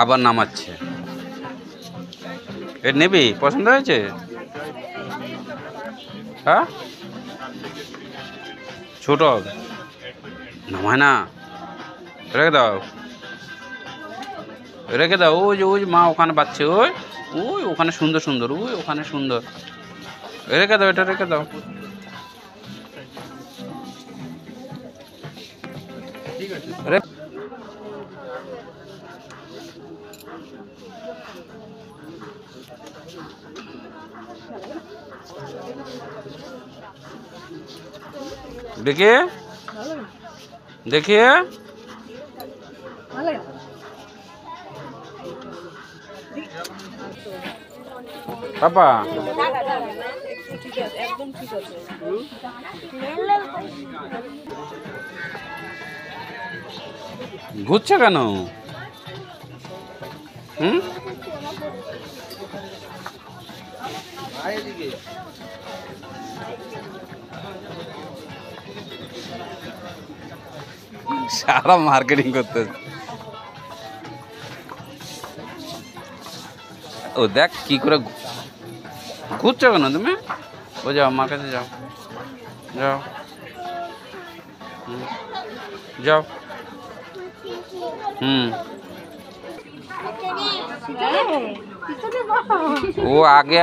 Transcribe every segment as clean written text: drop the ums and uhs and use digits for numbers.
আবার নামাচ্ছে। এ নেবি? পছন্দ হয়েছে? হ্যাঁ, ছোট নামায় না, রেখে দাও, রেখে দাও। ওই যে মা ওখানে পাচ্ছে, ওই ওখানে সুন্দর সুন্দর, ওই ওখানে সুন্দর, রেখে দাও, এটা রেখে দাও। দেখিয়ে দেখিয়ে পাপা ঘুরছে কেন? সারা মার্কেটিং করতে। ও দেখ কি করে ঘুরছো কেন তুমি? ও যাও, মার কাছে যাও, যাও, যাও। ও আগে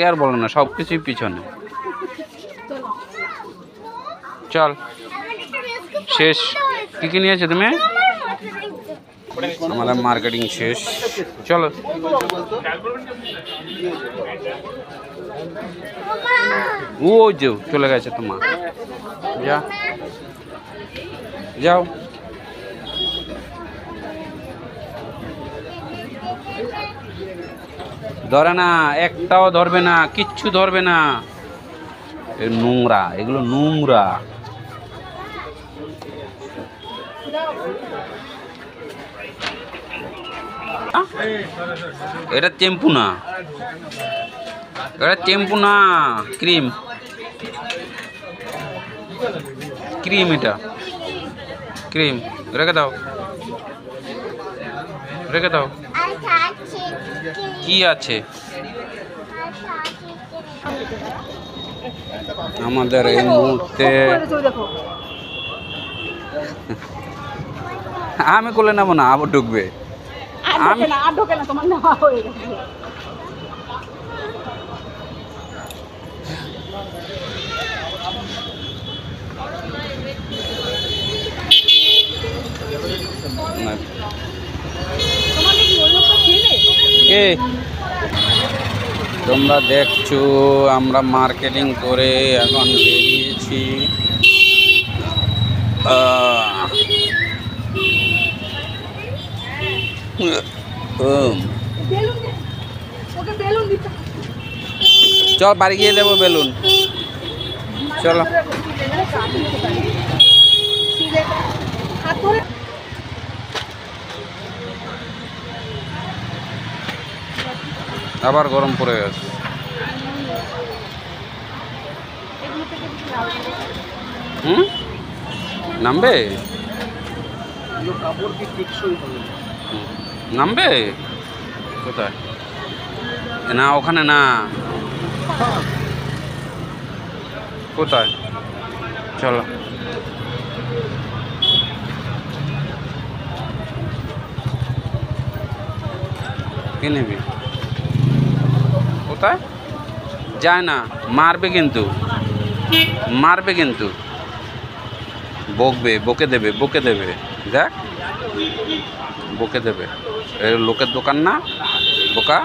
আর বলো না, সব কিছুই পিছনে। চল, শেষ। কি নিয়েছো তুমি? আমাদের মার্কেটিং শেষ, চলো। ও যে চলে গেছে তোমার, যা যাও। ধরে না, একটাও ধরবে না, কিচ্ছু ধরবে না। নোংরা, এগুলো নোংরা। এটা টেম্পু না, এটা টেম্পু না, ক্রিম, ক্রিম, এটা ক্রিম। রেখে দাও, রেখে দাও। কি আছে? আমাদের এই মুহূর্তে আমি করলে নেবো না, আবার ঢুকবে। তোমরা দেখছো আমরা মার্কেটিং করে এখন বেরিয়েছি। চল বাড়ি গিয়ে দেবো বেলুন, চলো। আবার গরম পড়ে গেছে। নামবে, নামবে কোথায়? না ওখানে না, কোথায়? চলো। কি নেবি? কোথায়? যায় না, মারবে কিন্তু, মারবে কিন্তু, বকবে, বকে দেবে, বকে দেবে। দেখ বকে দেবে, লোকের দোকান না, বোকা।